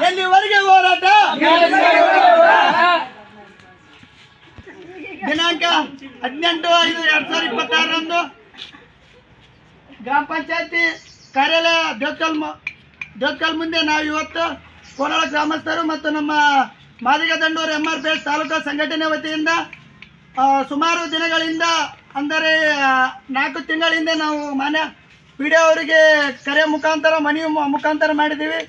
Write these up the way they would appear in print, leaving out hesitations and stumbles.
ಎಲ್ಲಿವರೆಗೆ ಹೋರಾಟ? ದಿನಾಂಕ 18/5/2026 ಗ್ರಾಮ ಪಂಚಾಯತಿ ಕಾರ್ಯಾಲಯ ದೇವಕಲ್ ಮುಂದೆ ನಾವು ಇವತ್ತು ಕೋಲಾರ ಗ್ರಾಮಸ್ಥರು ಮತ್ತು ನಮ್ಮ ಮಾದಿಗದಂಡೂರು MRPS ತಾಲೂಕು ಸಂಘಟನೆ ವತಿಯಿಂದ ಸುಮಾರು ದಿನಗಳಿಂದ ಅಂದರೆ 4 ತಿಂಗಳಿಂದ ನಾವು ಮಾನ್ಯ PDO ಅವರಿಗೆ ಕರೆ ಮುಖಾಂತರ ಮನವಿ ಮುಖಾಂತರ ಮಾಡಿದ್ದೀವಿ.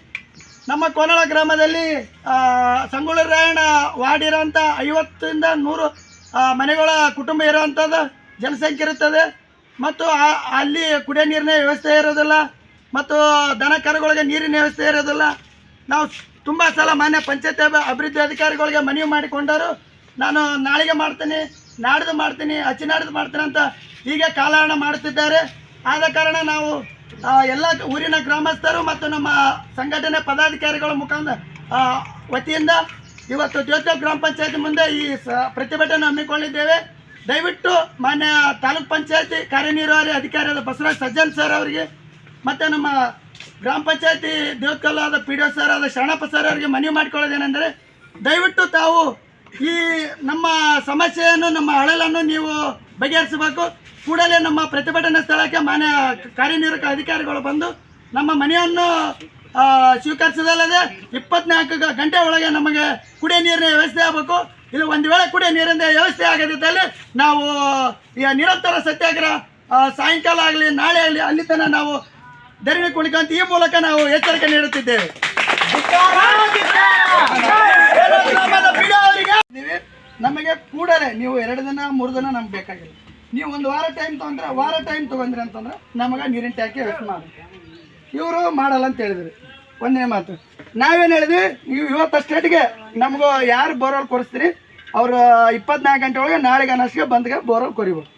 ನಮ್ಮ ಕೋಲಾರ ಗ್ರಾಮದಲ್ಲಿ ಸಂಗೊಳ್ಳಿ ರಾಯಣ್ಣ ವಾರ್ಡ್ ಇರೋಂಥ 50ರಿಂದ 100 ಮನೆಗಳ ಕುಟುಂಬ ಇರೋವಂಥದ್ದು ಜನಸಂಖ್ಯೆ ಇರುತ್ತದೆ ಮತ್ತು ಅಲ್ಲಿ ಕುಡಿಯೋ ನೀರಿನ ವ್ಯವಸ್ಥೆ ಇರೋದಿಲ್ಲ ಮತ್ತು ದನ ಕರುಗಳಿಗೆ ನೀರಿನ ವ್ಯವಸ್ಥೆ ಇರೋದಿಲ್ಲ. ನಾವು ತುಂಬ ಸಲ ಮಾನ್ಯ ಪಂಚಾಯತ್ ಅಭಿವೃದ್ಧಿ ಅಧಿಕಾರಿಗಳಿಗೆ ಮನವಿ ಮಾಡಿಕೊಂಡರು. ನಾನು ನಾಳೆಗೆ ಮಾಡ್ತೀನಿ, ನಾಡ್ದು ಮಾಡ್ತೀನಿ, ನಾಡ್ದು ಮಾಡ್ತೀನಿ ಅಂತ ಹೀಗೆ ಕಾಲಹರಣ ಮಾಡುತ್ತಿದ್ದಾರೆ. ಆದ ಕಾರಣ ನಾವು ಎಲ್ಲ ಊರಿನ ಗ್ರಾಮಸ್ಥರು ಮತ್ತು ನಮ್ಮ ಸಂಘಟನೆ ಪದಾಧಿಕಾರಿಗಳ ಮುಖಾಂತರ ವತಿಯಿಂದ ಇವತ್ತು ದೇವಕಲ್ ಗ್ರಾಮ ಪಂಚಾಯತಿ ಮುಂದೆ ಈ ಪ್ರತಿಭಟನೆ ಹಮ್ಮಿಕೊಂಡಿದ್ದೇವೆ. ದಯವಿಟ್ಟು ಮಾನ್ಯ ತಾಲೂಕ್ ಪಂಚಾಯತಿ ಕಾರ್ಯನಿರ್ವಹಣೆ ಅಧಿಕಾರಿಯಾದ ಬಸವರಾಜ್ ಸಜ್ಜನ್ ಸರ್ ಅವರಿಗೆ ಮತ್ತು ನಮ್ಮ ಗ್ರಾಮ ಪಂಚಾಯತಿ ದೇವಕಲ್ ಆದ PDO ಸರ್ ಆದ ಶರಣಪ್ಪ ಸರ್ ಅವರಿಗೆ ಮನವಿ ಮಾಡಿಕೊಳ್ಳೋದೇನೆಂದರೆ ದಯವಿಟ್ಟು ತಾವು ಈ ನಮ್ಮ ಸಮಸ್ಯೆಯನ್ನು ನಮ್ಮ ಅಳಲನ್ನು ನೀವು ಬಗೆಹರಿಸಬೇಕು. ಕೂಡಲೇ ನಮ್ಮ ಪ್ರತಿಭಟನಾ ಸ್ಥಳಕ್ಕೆ ಮಾನ್ಯ ಕಾರ್ಯನಿರ್ವಾಹಕ ಅಧಿಕಾರಿಗಳು ಬಂದು ನಮ್ಮ ಮನೆಯನ್ನು ಸ್ವೀಕರಿಸದಲ್ಲದೆ 24 ಗಂಟೆ ಒಳಗೆ ನಮಗೆ ಕುಡಿಯೋ ನೀರಿನ ವ್ಯವಸ್ಥೆ ಆಗಬೇಕು. ಇಲ್ಲಿ ಒಂದು ವೇಳೆ ಕುಡಿಯೋ ನೀರಿನ ವ್ಯವಸ್ಥೆ ಆಗದಿದ್ದಲ್ಲಿ ನಾವು ಈಗ ನಿರಂತರ ಸತ್ಯಾಗ್ರಹ ಸಾಯಂಕಾಲ ಆಗಲಿ ನಾಳೆ ಆಗಲಿ ಅಲ್ಲಿ ತನಕ ನಾವು ಧರಣಿ ಕುಣಿಕಂತ ಈ ಮೂಲಕ ನಾವು ಎಚ್ಚರಿಕೆ ನೀಡುತ್ತಿದ್ದೇವೆ. ನಮಗೆ ಕೂಡಲೇ ನೀವು 2 ದಿನ 3 ದಿನ ನಮ್ಗೆ ಬೇಕಾಗಿಲ್ಲ. ನೀವು ಒಂದು ವಾರ ಟೈಮ್ ತೊಗೊಂಡ್ರಿ ಅಂತಂದ್ರೆ ನಮಗೆ ನೀರಿನ ಟ್ಯಾಂಕಿ ವ್ಯವಸ್ಥೆ ಮಾಡಿ ಇವರು ಮಾಡಲ್ಲ ಅಂತ ಹೇಳಿದ್ರಿ. ಒಂದೇ ಮಾತು ನಾವೇನು ಹೇಳಿದ್ವಿ, ನೀವು ಇವತ್ತು ಸ್ಟೇಟ್ಗೆ ನಮಗೂ ಯಾರು ಬೋರ್ವೆಲ್ ಕೊಡಿಸ್ತೀರಿ ಅವರು 24 ಗಂಟೆ ಒಳಗೆ ನಾಳೆಗೆ ಅನ್ನೋಷ್ಟಿಗೆ ಬಂದ್ಗೆ ಬೋರ್ವೆಲ್ ಕೊರಿಬೋದು.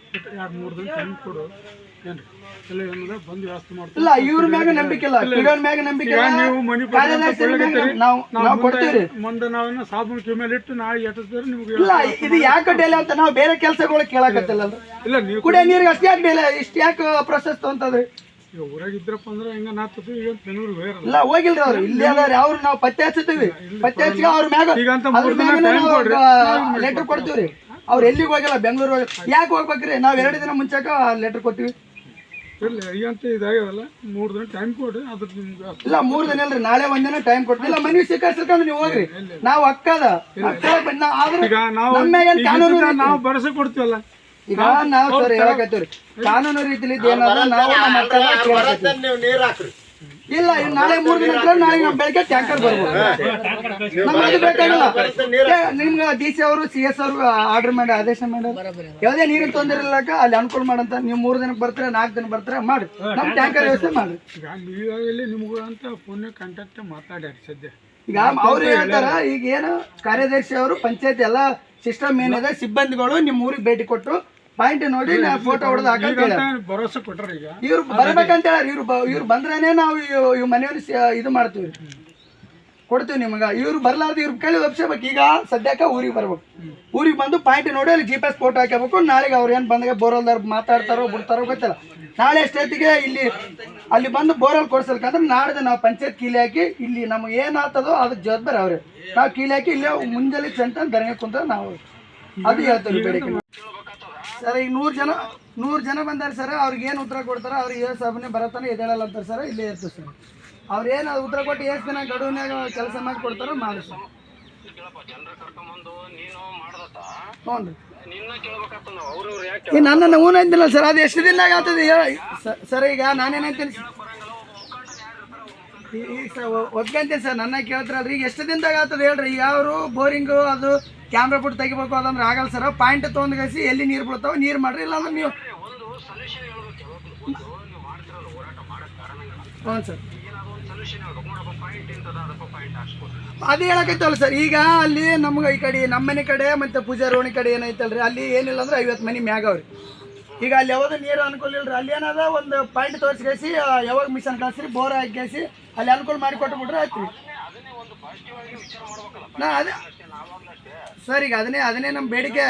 ಇಲ್ಲ ಇವ್ರ ಮ್ಯಾಗ ನಂಬಿಕೆ ಇಲ್ಲ, PDO ಮ್ಯಾಗ ನಂಬಿಕೆ ಇಲ್ಲ. ನಾವು ಕೊಡ್ತೀವಿ. ಇಲ್ಲ ಇದು ಯಾಕೆ ಡೇಲಿ ಅಂತ ನಾವು ಬೇರೆ ಕೆಲಸಗಳು ಕೇಳಕತ್ತಿಲ್ಲ. ಕುಡಿಯೋ ನೀರಿಗೆ ಅಷ್ಟೇ ಯಾಕೆ ಡೇಲಿ ಇಷ್ಟು ಯಾಕೆ ಪ್ರೊಸೆಸ್ ತೊಗೊಂತದ್ರಿ? ಇಲ್ಲ ಹೋಗಿಲ್ರಿ ಅವ್ರು ಇಲ್ಲಿ ಅದಾರ ಅವ್ರು ನಾವು ಪತ್ತೆ ಹಚ್ತೀವಿ. ಪತ್ತೆ ಹಚ್ಚಿ ಅವ್ರ ಮ್ಯಾಗ ಲೆಟರ್ ಕೊಡ್ತೀವ್ರಿ. ಅವ್ರು ಎಲ್ಲಿಗೆ ಹೋಗಿಲ್ಲ, ಬೆಂಗಳೂರು ಯಾಕೆ ಹೋಗ್ಬೇಕ್ರಿ? ನಾವು 2 ದಿನ ಮುಂಚೆಕ ಲೆಟರ್ ಕೊಟ್ಟಿವಿ. ಇಲ್ಲ 3 ದಿನ ಇಲ್ರಿ, ನಾಳೆ 1 ದಿನ ಟೈಮ್ ಕೊಟ್ಟಿಲ್ಲ. ಮನವಿ ಸ್ವೀಕರಿಸ್ಕೊಂಡು ನೀವು ಹೋಗ್ರಿ. ನಾವು ಅಕ್ಕದ ನಾವು ಭರವಸೆ ಕೊಡ್ತೀವಲ್ಲ. ಈಗ ನಾವು ಸರ್ ಹೇಳಕತ್ತೀವ್ರಿ ಕಾನೂನು ರೀತಿಲಿ ಏನಾದ್ರು ನಾವು ನೀರು ಹಾಕ್ರಿ. ಇಲ್ಲ ನಾಳೆ 3 ದಿನ ನಾಳೆ ನಾವು ಬೆಳಗ್ಗೆ ಟ್ಯಾಂಕರ್ ಬರ್ಬೋದು. ನಮ್ಗೆ ಬೇಕಾಗಿಲ್ಲ. ನಿಮ್ಗೆ DC ಅವರು CS ಅವರು ಆರ್ಡರ್ ಮಾಡಿ ಆದೇಶ ಮಾಡಿ ಯಾವುದೇ ನೀರಿನ ತೊಂದರೆ ಇಲ್ಲಕ ಅಲ್ಲಿ ಅನುಕೂಲ ಮಾಡಂತ. ನೀವು 3 ದಿನಕ್ಕೆ ಬರ್ತಾರೆ, 4 ದಿನ ಬರ್ತಾರೆ ಮಾಡಿ ನಮ್ ಟ್ಯಾಂಕರ್ ವ್ಯವಸ್ಥೆ ಮಾಡಿ. ನಿಮ್ಗೂ ಅಂತ ಫೋನ್ ಕಾಂಟ್ಯಾಕ್ಟ್ ಮಾತಾಡ್ಯಾರ ಸದ್ಯ. ಈಗ ಅವ್ರು ಹೇಳ್ತಾರ ಈಗ ಏನು ಕಾರ್ಯದರ್ಶಿ ಅವರು ಪಂಚಾಯತ್ ಎಲ್ಲ ಸಿಸ್ಟಮ್ ಏನಿದೆ ಸಿಬ್ಬಂದಿಗಳು ನಿಮ್ಮ ಊರಿಗೆ ಭೇಟಿ ಕೊಟ್ಟು ಪಾಯಿಂಟ್ ನೋಡಿ ಫೋಟೋ ಹೊಡೆದು ಹಾಕಂತ ಭರವಸೆ ಕೊಟ್ರ. ಈಗ ಇವ್ರು ಬರ್ಬೇಕಂತ ಹೇಳಿ ಇವ್ರು ಬಂದ್ರೇನೆ ನಾವು ಇವ್ ಮನೆಯವ್ರು ಇದು ಮಾಡ್ತೀವಿ, ಕೊಡ್ತೀವಿ ನಿಮ್ಗೆ. ಇವ್ರು ಬರ್ಲಾರ್ದು ಇವ್ರ ಕೈಲಿ ಒಪ್ಸಬೇಕು. ಈಗ ಸದ್ಯಕ್ಕೆ ಊರಿಗೆ ಬರ್ಬೇಕು. ಊರಿಗೆ ಬಂದು ಪಾಯಿಂಟ್ ನೋಡಿ ಅಲ್ಲಿ GPS ಫೋಟೋ ಹಾಕಬೇಕು. ನಾಳೆಗೆ ಅವ್ರು ಏನು ಬಂದಾಗ ಬೋರ್ವೆಲ್ದಾರ ಮಾತಾಡ್ತಾರೋ ಬಿಡ್ತಾರೋ ಗೊತ್ತಿಲ್ಲ. ನಾಳೆ ಎಷ್ಟೊತ್ತಿಗೆ ಅಲ್ಲಿ ಬಂದು ಬೋರ್ವೆಲ್ ಕೊಡ್ಸಲ್ಕಂದ್ರೆ ನಾಡ್ದು ನಾವು ಪಂಚಾಯತ್ ಕೀಲಿ ಹಾಕಿ ಇಲ್ಲಿ ನಮ್ಗೆ ಏನಾಗ್ತದೋ ಅದಕ್ಕೆ ಜವಾಬ್ದಾರಿ ಅವ್ರೆ. ನಾವು ಕೀಲಿ ಹಾಕಿ ಇಲ್ಲೇ ಮುಂಜಾನೆ ಚಂತ ಧರಣಿ ಕುಂತ ನಾವು ಅದು ಹೇಳ್ತೀವಿ ಬೇಡಿಕೆ. ಸರ್ ಈಗ 100 ಜನ ಬಂದಾರೆ ಸರ್. ಅವ್ರಿಗೆ ಏನು ಉತ್ತರ ಕೊಡ್ತಾರೆ ಅವ್ರಿಗೆ ಸಾಬನೆ ಬರತ್ತಾನೆ ಎದೇಳಲ್ಲ ಅಂತಾರೆ ಸರ್. ಇಲ್ಲೇ ಇರ್ತೀವಿ ಸರ್. ಅವ್ರು ಏನು ಉತ್ತರ ಕೊಟ್ಟು ಎಷ್ಟು ದಿನ ಗಡುವಿನಾಗ ಕೆಲಸ ಮಾಡಿ ಕೊಡ್ತಾರೋ ಮಾಡಿ ಸರ್. ಹ್ಞೂ ರೀ ಈಗ ನನ್ನನ್ನು ಊನಂತಿಲ್ಲ ಸರ್. ಅದು ಎಷ್ಟು ದಿನದಾಗ ಆಗ್ತದೆ ಸರ್? ಈಗ ನಾನೇನಂತೀನಿ ಈಗ ಸರ್ ಒದ್ಕಂತೀನಿ ಸರ್. ನನ್ನ ಕೇಳ್ತಾರಲ್ರಿ ಈಗ ಎಷ್ಟು ದಿನದಾಗ ಆಗ್ತದೆ ಹೇಳ್ರಿ? ಈಗ ಅವರು ಬೋರಿಂಗು ಅದು ಕ್ಯಾಮ್ರಾ ಬಿಟ್ಟು ತೆಗಿಬೇಕು ಅದಂದ್ರೆ ಆಗಲ್ಲ ಸರ್. ಪಾಯಿಂಟ್ ತೊಗೊಂಡ್ಗಸಿ ಎಲ್ಲಿ ನೀರು ಬೀಳ್ತಾವೆ ನೀರು ಮಾಡ್ರಿ. ಇಲ್ಲಾಂದ್ರೆ ನೀವು ಹ್ಞೂ ಸರ್ ಅದೇ ಹೇಳಕತ್ತಲ್ಲ ಸರ್. ಈಗ ಅಲ್ಲಿ ನಮ್ಗೆ ಈ ಕಡೆ ನಮ್ಮ ಮನೆ ಕಡೆ ಮತ್ತು ಪೂಜಾರಿ ಓಣಿ ಕಡೆ ಏನೈತಲ್ರಿ ಅಲ್ಲಿ ಏನಿಲ್ಲ ಅಂದ್ರೆ 50 ಮನೆ ಮ್ಯಾಗ ಅವ್ರಿ. ಈಗ ಅಲ್ಲಿ ಯಾವ್ದು ನೀರು ಅನುಕೂಲ ಇಲ್ರಿ. ಅಲ್ಲಿ ಏನದ ಒಂದು ಪಾಯಿಂಟ್ ತೋರಿಸ್ಕೇಸಿ ಯಾವಾಗ ಮಿಷನ್ ಕಳಿಸ್ರಿ ಬೋರ್ ಹಾಕಿ ಅಲ್ಲಿ ಅನುಕೂಲ ಮಾಡಿ ಕೊಟ್ಟುಬಿಟ್ರೆ ಆಯ್ತು. ನಾ ಅದೇ ಸರ್ ಈಗ ಅದನ್ನೇ ನಮ್ಮ ಬೇಡಿಕೆ.